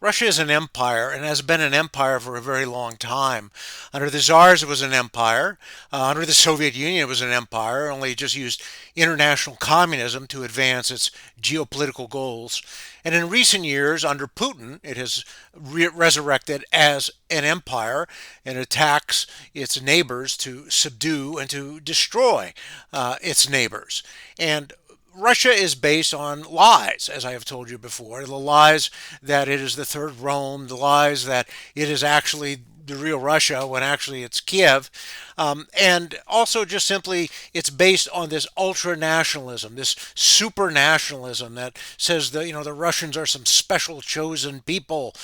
Russia is an empire and has been an empire for a very long time. Under the Tsars, it was an empire. Under the Soviet Union, it was an empire, only it just used international communism to advance its geopolitical goals. And in recent years, under Putin, it has resurrected as an empire and attacks its neighbors to subdue and to destroy its neighbors. And Russia is based on lies, as I have told you before. The lies that it is the third Rome, the lies that it is actually the real Russia when actually it's Kiev. And also just simply it's based on this ultranationalism, this super nationalism that says that the Russians are some special chosen people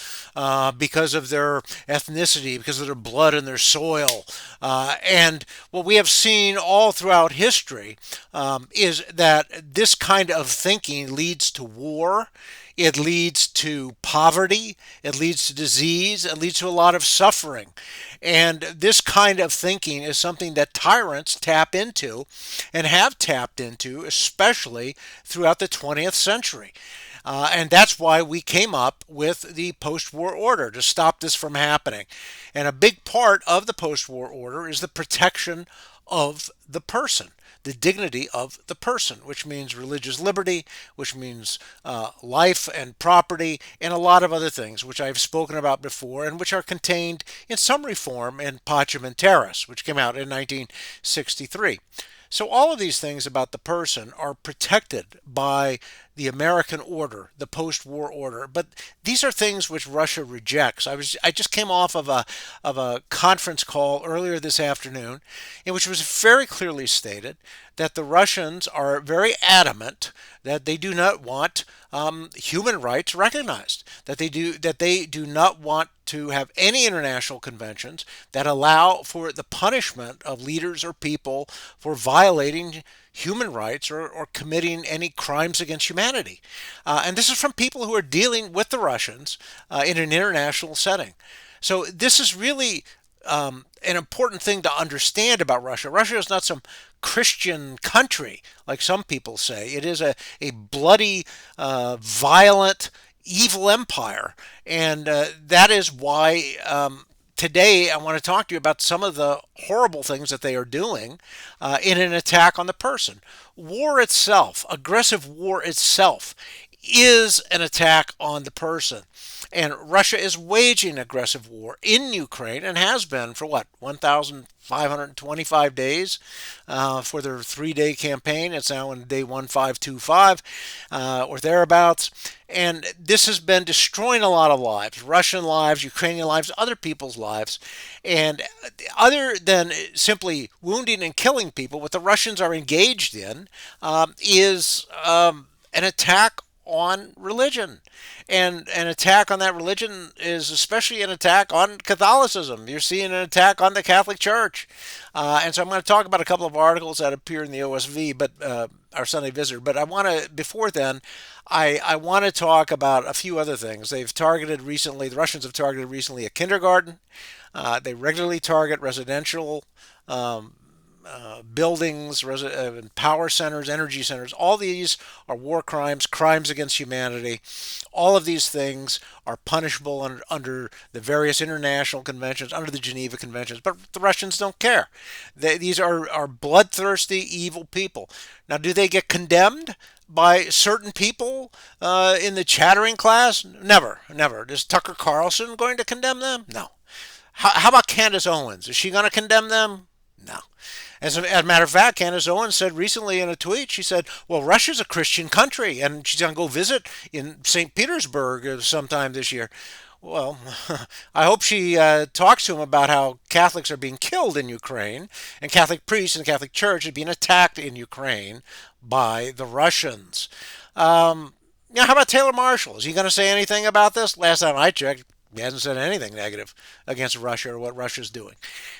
because of their ethnicity, because of their blood and their soil. And what we have seen all throughout history is that this kind of thinking leads to war. It leads to poverty, it leads to disease, it leads to a lot of suffering. And this kind of thinking is something that tyrants tap into and have tapped into, especially throughout the 20th century. And that's why we came up with the post war order to stop this from happening. And a big part of the post war order is the protection of the person, the dignity of the person, which means religious liberty, which means life and property, and a lot of other things, which I've spoken about before, and which are contained in summary form in Pacem in Terris, which came out in 1963. So all of these things about the person are protected by the American order, the post-war order. But these are things which Russia rejects. I just came off of a conference call earlier this afternoon in which was very clearly stated that the Russians are very adamant that they do not want human rights recognized, that they do not want to have any international conventions that allow for the punishment of leaders or people for violating human rights or committing any crimes against humanity. And this is from people who are dealing with the Russians in an international setting. So this is really an important thing to understand about Russia. Russia is not some Christian country, like some people say. It is a bloody, violent, evil empire. And that is why today I want to talk to you about some of the horrible things that they are doing in an attack on the person. War itself, aggressive war itself, is an attack on the person. And Russia is waging aggressive war in Ukraine and has been for what, 1,525 days for their 3-day campaign. It's now in day 1525 or thereabouts. And this has been destroying a lot of lives, Russian lives, Ukrainian lives, other people's lives. And other than simply wounding and killing people, what the Russians are engaged in is an attack on religion. And an attack on that religion is especially an attack on Catholicism. You're seeing an attack on the Catholic Church. And so I'm going to talk about a couple of articles that appear in the OSV, but our Sunday Visitor. But I want to, before then, I want to talk about a few other things. The Russians have targeted recently a kindergarten. They regularly target residential buildings, power centers, energy centers. All these are war crimes, crimes against humanity. All of these things are punishable under the various international conventions, under the Geneva Conventions, but the Russians don't care. These are bloodthirsty, evil people. Now, do they get condemned by certain people in the chattering class? Never, never. Is Tucker Carlson going to condemn them? No. How about Candace Owens? Is she going to condemn them? No. As a matter of fact, Candace Owens said recently in a tweet, she said, well, Russia's a Christian country, and she's going to go visit in St. Petersburg sometime this year. Well, I hope she talks to him about how Catholics are being killed in Ukraine, and Catholic priests and the Catholic Church are being attacked in Ukraine by the Russians. How about Taylor Marshall? Is he going to say anything about this? Last time I checked, he hasn't said anything negative against Russia or what Russia's doing.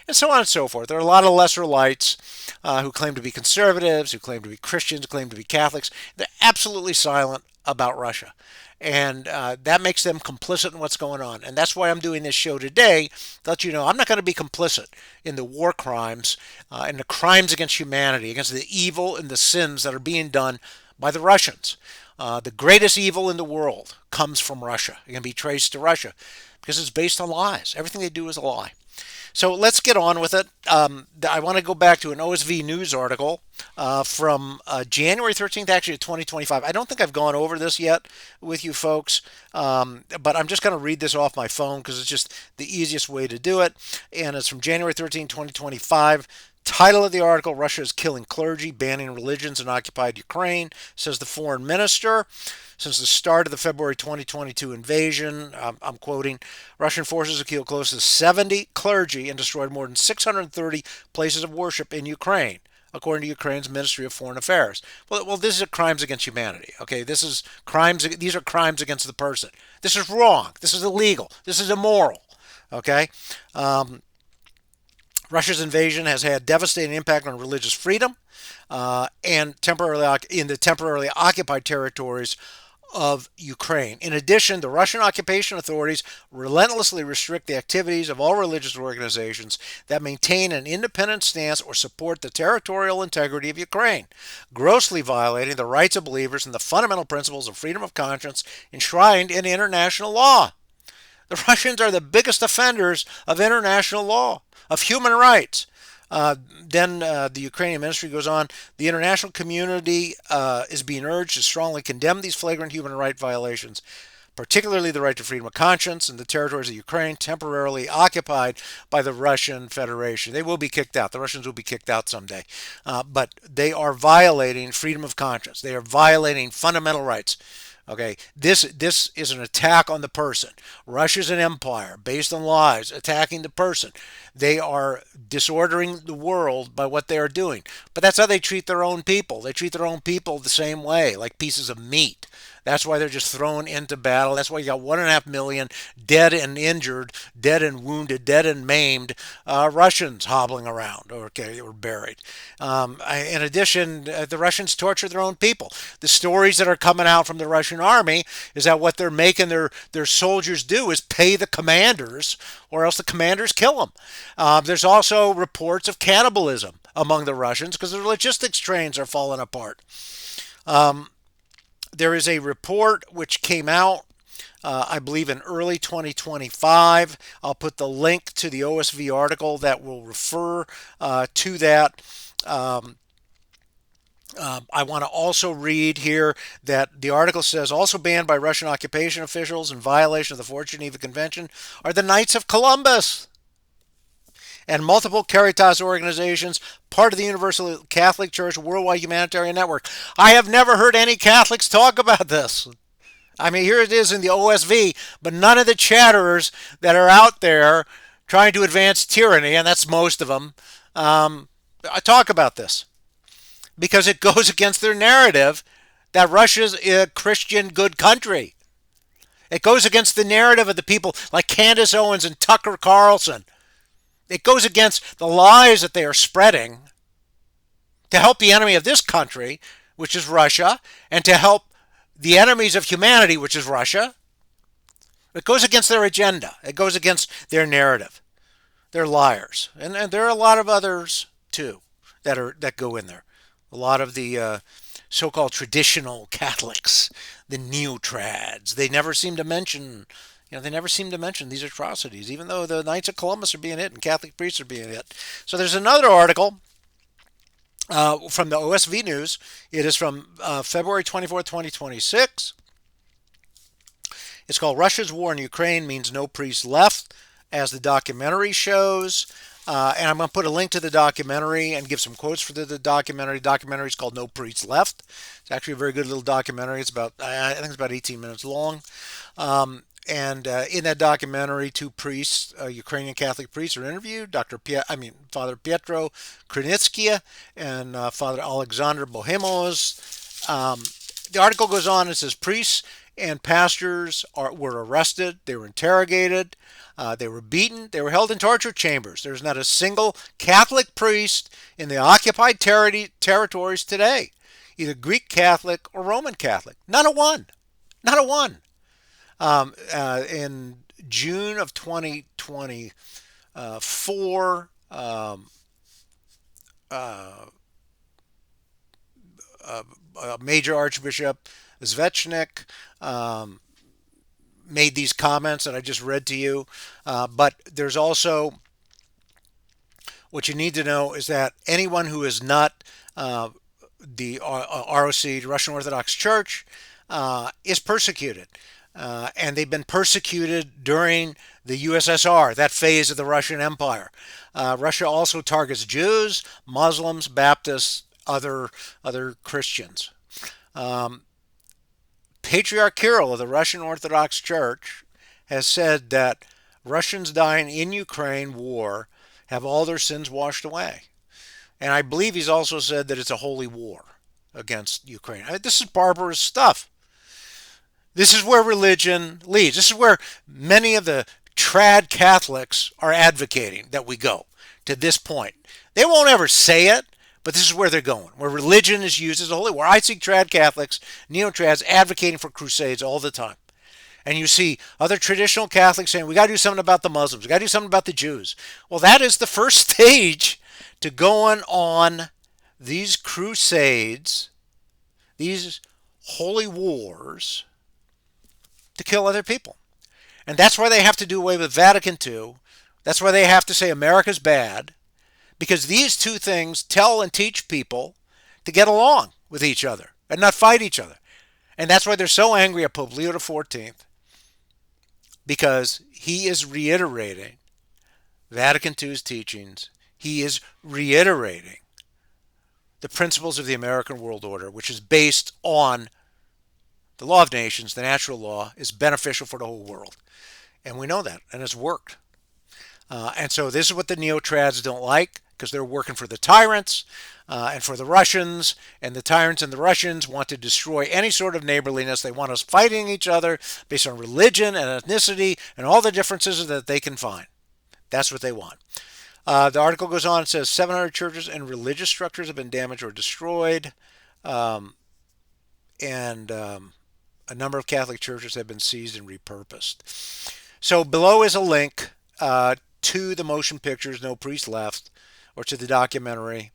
And so on and so forth. There are a lot of lesser lights who claim to be conservatives, who claim to be Christians, claim to be Catholics. They're absolutely silent about Russia. And that makes them complicit in what's going on. And that's why I'm doing this show today, to let you know I'm not going to be complicit in the war crimes and the crimes against humanity, against the evil and the sins that are being done by the Russians. The greatest evil in the world comes from Russia. It can be traced to Russia because it's based on lies. Everything they do is a lie. So let's get on with it. I want to go back to an OSV News article from January 13th, actually, of 2025. I don't think I've gone over this yet with you folks, but I'm just going to read this off my phone because it's just the easiest way to do it. And it's from January 13th, 2025. Title of the article: Russia is killing clergy, banning religions in occupied Ukraine, says the foreign minister. Since the start of the February 2022 invasion, I'm quoting, Russian forces have killed close to 70 clergy and destroyed more than 630 places of worship in Ukraine, according to Ukraine's Ministry of Foreign Affairs. Well, this is crimes against humanity. Okay, this is crimes. These are crimes against the person. This is wrong. This is illegal. This is immoral. Okay. Russia's invasion has had devastating impact on religious freedom and in the temporarily occupied territories of Ukraine. In addition, the Russian occupation authorities relentlessly restrict the activities of all religious organizations that maintain an independent stance or support the territorial integrity of Ukraine, grossly violating the rights of believers and the fundamental principles of freedom of conscience enshrined in international law. The Russians are the biggest offenders of international law, of human rights. Then the Ukrainian ministry goes on, the international community is being urged to strongly condemn these flagrant human rights violations, particularly the right to freedom of conscience in the territories of Ukraine temporarily occupied by the Russian Federation. They will be kicked out. The Russians will be kicked out someday. But they are violating freedom of conscience. They are violating fundamental rights. Okay, this is an attack on the person. Russia's an empire based on lies, attacking the person. They are disordering the world by what they are doing. But that's how they treat their own people. They treat their own people the same way, like pieces of meat. That's why they're just thrown into battle. That's why you got 1.5 million dead and injured, dead and wounded, dead and maimed Russians hobbling around, okay, or buried. In addition, the Russians torture their own people. The stories that are coming out from the Russian army is that what they're making their soldiers do is pay the commanders, or else the commanders kill them. There's also reports of cannibalism among the Russians because their logistics trains are falling apart. There is a report which came out, I believe, in early 2025. I'll put the link to the OSV article that will refer to that. I want to also read here that the article says also banned by Russian occupation officials in violation of the 4th Geneva Convention are the Knights of Columbus and multiple Caritas organizations, part of the Universal Catholic Church Worldwide Humanitarian Network. I have never heard any Catholics talk about this. I mean, here it is in the OSV, but none of the chatterers that are out there trying to advance tyranny, and that's most of them, talk about this because it goes against their narrative that Russia's a Christian good country. It goes against the narrative of the people like Candace Owens and Tucker Carlson. It goes against the lies that they are spreading to help the enemy of this country, which is Russia, and to help the enemies of humanity, which is Russia. It goes against their agenda. It goes against their narrative. They're liars. And there are a lot of others, too, that go in there. A lot of the so-called traditional Catholics, the neo-trads, they never seem to mention these atrocities, even though the Knights of Columbus are being hit and Catholic priests are being hit. So there's another article from the OSV News. It is from February 24, 2026. It's called Russia's War in Ukraine Means No Priests Left, as the documentary shows. And I'm going to put a link to the documentary and give some quotes for the documentary. The documentary is called No Priests Left. It's actually a very good little documentary. It's about, I think it's about 18 minutes long. And in that documentary, two priests, Ukrainian Catholic priests, are interviewed. Father Pietro Krenitskia and Father Alexander Bohemos. The article goes on and says priests and pastors were arrested. They were interrogated. They were beaten. They were held in torture chambers. There's not a single Catholic priest in the occupied territories today, either Greek Catholic or Roman Catholic. Not a one. Not a one. In June of 2024, a major archbishop Zvechnik made these comments that I just read to you. But there's also what you need to know is that anyone who is not the ROC, the Russian Orthodox Church, is persecuted. And they've been persecuted during the USSR, that phase of the Russian Empire. Russia also targets Jews, Muslims, Baptists, other Christians. Patriarch Kirill of the Russian Orthodox Church has said that Russians dying in Ukraine war have all their sins washed away. And I believe he's also said that it's a holy war against Ukraine. This is barbarous stuff. This is where religion leads. This is where many of the trad Catholics are advocating that we go to this point. They won't ever say it, but this is where they're going, where religion is used as a holy war. I see trad Catholics, neo-trads advocating for crusades all the time. And you see other traditional Catholics saying, we got to do something about the Muslims. We got to do something about the Jews. Well, that is the first stage to going on these crusades, these holy wars, to kill other people. And that's why they have to do away with Vatican II. That's why they have to say America's bad. Because these two things tell and teach people to get along with each other and not fight each other. And that's why they're so angry at Pope Leo XIV. Because he is reiterating Vatican II's teachings. He is reiterating the principles of the American world order, which is based on the law of nations. The natural law is beneficial for the whole world. And we know that, and it's worked. And so this is what the neo-trads don't like, because they're working for the tyrants and for the Russians. And the tyrants and the Russians want to destroy any sort of neighborliness. They want us fighting each other based on religion and ethnicity and all the differences that they can find. That's what they want. The article goes on and says 700 churches and religious structures have been damaged or destroyed. And a number of Catholic churches have been seized and repurposed. So below is a link to the motion pictures, No Priest Left, or to the documentary.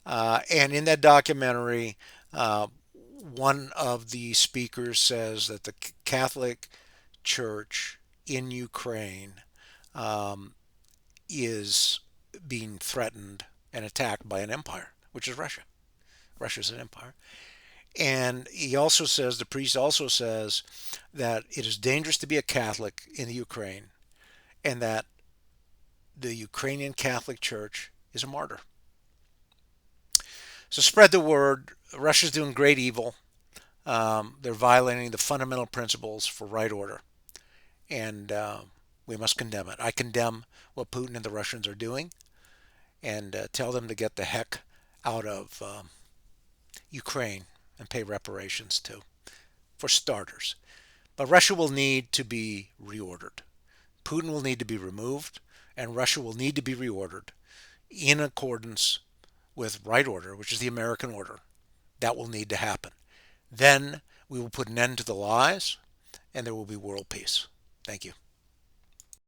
And in that documentary, one of the speakers says that the Catholic Church in Ukraine is being threatened and attacked by an empire, which is Russia. Russia's an empire. And he also says, the priest also says, that it is dangerous to be a Catholic in the Ukraine, and that the Ukrainian Catholic Church is a martyr. So spread the word. Russia's doing great evil. They're violating the fundamental principles for right order. And we must condemn it. I condemn what Putin and the Russians are doing, and tell them to get the heck out of Ukraine and pay reparations too, for starters. But Russia will need to be reordered. Putin will need to be removed, and Russia will need to be reordered in accordance with right order, which is the American order. That will need to happen. Then we will put an end to the lies, and there will be world peace. Thank you.